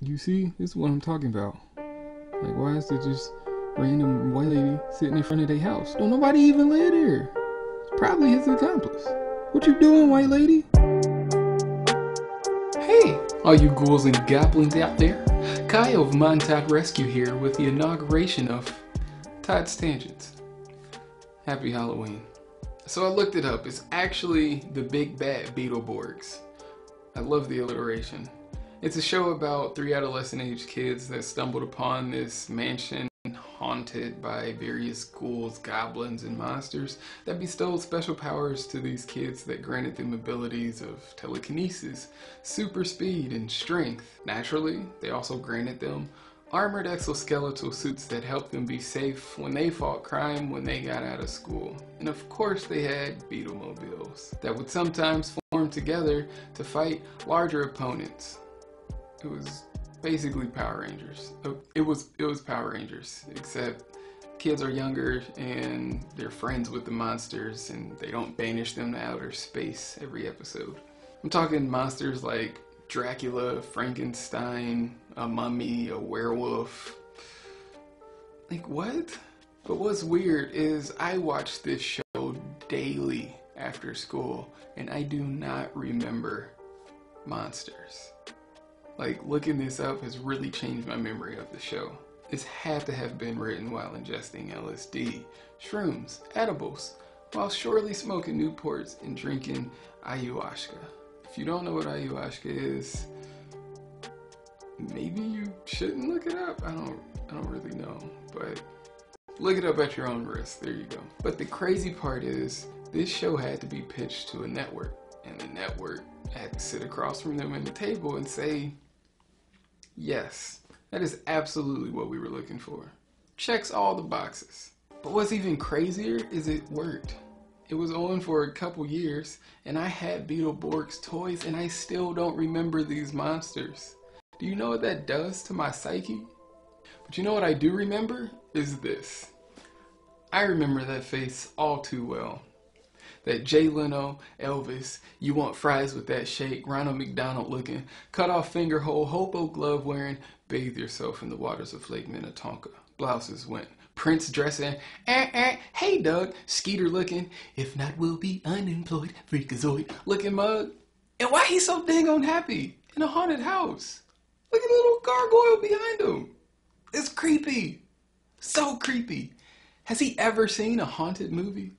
You see, this is what I'm talking about. Like, why is there just random white lady sitting in front of their house? Don't nobody even live there. It's probably his accomplice. What you doing, white lady? Hey, all you ghouls and goblins out there. Kyle of Montauk Rescue here with the inauguration of Todd's Tangents. Happy Halloween. So I looked it up. It's actually the Big Bad Beetleborgs. I love the alliteration. It's a show about three adolescent age kids that stumbled upon this mansion haunted by various ghouls, goblins, and monsters that bestowed special powers to these kids that granted them abilities of telekinesis, super speed, and strength. Naturally, they also granted them armored exoskeletal suits that helped them be safe when they fought crime when they got out of school. And of course they had Beetlemobiles that would sometimes form together to fight larger opponents. It was basically Power Rangers. It was Power Rangers, except kids are younger and they're friends with the monsters and they don't banish them to outer space every episode. I'm talking monsters like Dracula, Frankenstein, a mummy, a werewolf. Like, what? But what's weird is I watch this show daily after school and I do not remember monsters. Like, looking this up has really changed my memory of the show. This had to have been written while ingesting LSD, shrooms, edibles, while surely smoking Newports and drinking ayahuasca. If you don't know what ayahuasca is, maybe you shouldn't look it up. I don't really know, but look it up at your own risk. There you go. But the crazy part is, this show had to be pitched to a network, and the network had to sit across from them at the table and say, yes, that is absolutely what we were looking for. Checks all the boxes. But what's even crazier is it worked. It was on for a couple years, and I had Beetleborgs toys, and I still don't remember these monsters. Do you know what that does to my psyche? But you know what I do remember? Is this. I remember that face all too well. That Jay Leno, Elvis, you want fries with that shake, Ronald McDonald looking, cut off finger hole, hobo glove wearing, bathe yourself in the waters of Lake Minnetonka. Blouses went, Prince dressing, hey Doug, Skeeter looking, if not we'll be unemployed, freakazoid looking mug. And why he so dang on happy in a haunted house? Look at the little gargoyle behind him. It's creepy. So creepy. Has he ever seen a haunted movie?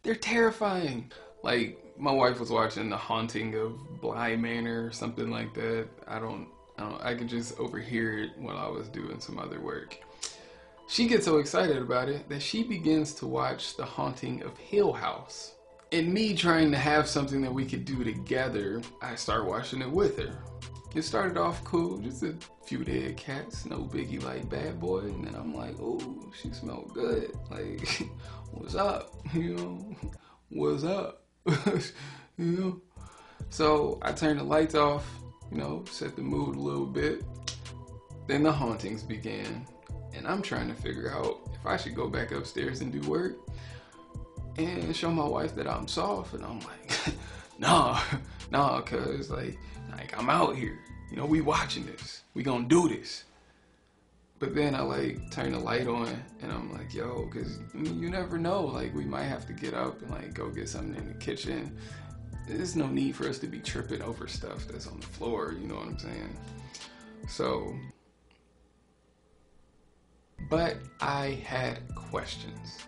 They're terrifying. Like, my wife was watching The Haunting of Bly Manor or something like that. I could just overhear it while I was doing some other work. She gets so excited about it that she begins to watch The Haunting of Hill House. And me trying to have something that we could do together, I start watching it with her. It started off cool, just a few dead cats, no biggie like Bad Boy, and then I'm like, oh, she smelled good. Like, what's up? You know, what's up? You know? So I turned the lights off, you know, set the mood a little bit. Then the hauntings began, and I'm trying to figure out if I should go back upstairs and do work and show my wife that I'm soft, and I'm like, nah, cuz like I'm out here. You know, we watching this. We gonna do this. But then I like turn the light on and I'm like, yo, cause I mean, you never know. Like, we might have to get up and like go get something in the kitchen. There's no need for us to be tripping over stuff that's on the floor. You know what I'm saying? So, but I had questions.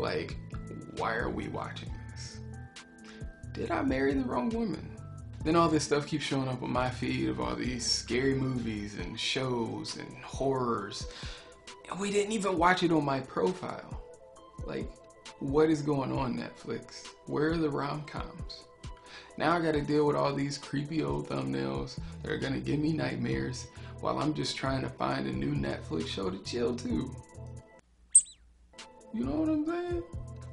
Like, why are we watching this? Did I marry the wrong woman? Then all this stuff keeps showing up on my feed of all these scary movies and shows and horrors. And we didn't even watch it on my profile. Like, what is going on, Netflix? Where are the rom-coms? Now I gotta deal with all these creepy old thumbnails that are gonna give me nightmares while I'm just trying to find a new Netflix show to chill to. You know what I'm saying?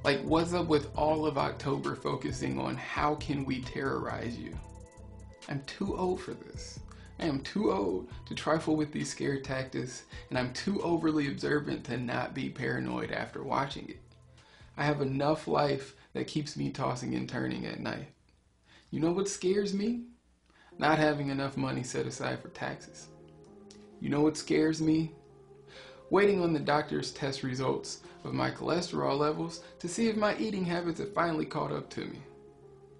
Like, what's up with all of October focusing on how can we terrorize you? I'm too old for this. I am too old to trifle with these scare tactics, and I'm too overly observant to not be paranoid after watching it. I have enough life that keeps me tossing and turning at night. You know what scares me? not having enough money set aside for taxes. You know what scares me? Waiting on the doctor's test results of my cholesterol levels to see if my eating habits have finally caught up to me.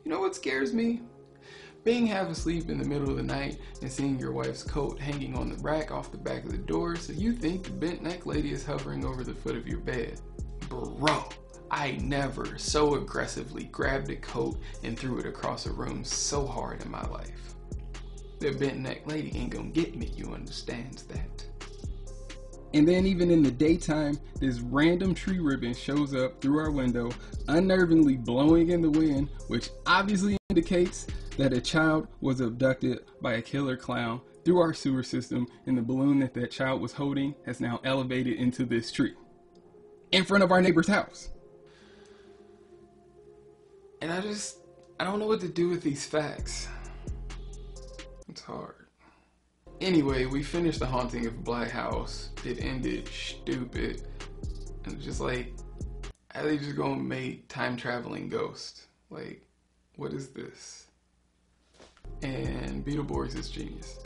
You know what scares me? Being half asleep in the middle of the night and seeing your wife's coat hanging on the rack off the back of the door so you think the bent neck lady is hovering over the foot of your bed. Bro, I never so aggressively grabbed a coat and threw it across a room so hard in my life. The bent neck lady ain't gonna get me, you understands that. And then even in the daytime, this random tree ribbon shows up through our window, unnervingly blowing in the wind, which obviously indicates that a child was abducted by a killer clown through our sewer system, and the balloon that that child was holding has now elevated into this tree in front of our neighbor's house. And I don't know what to do with these facts. It's hard. Anyway, we finished The Haunting of Bly House. It ended stupid. And just like, how they just gonna make time traveling ghosts? Like, what is this? And Beetleborgs is genius.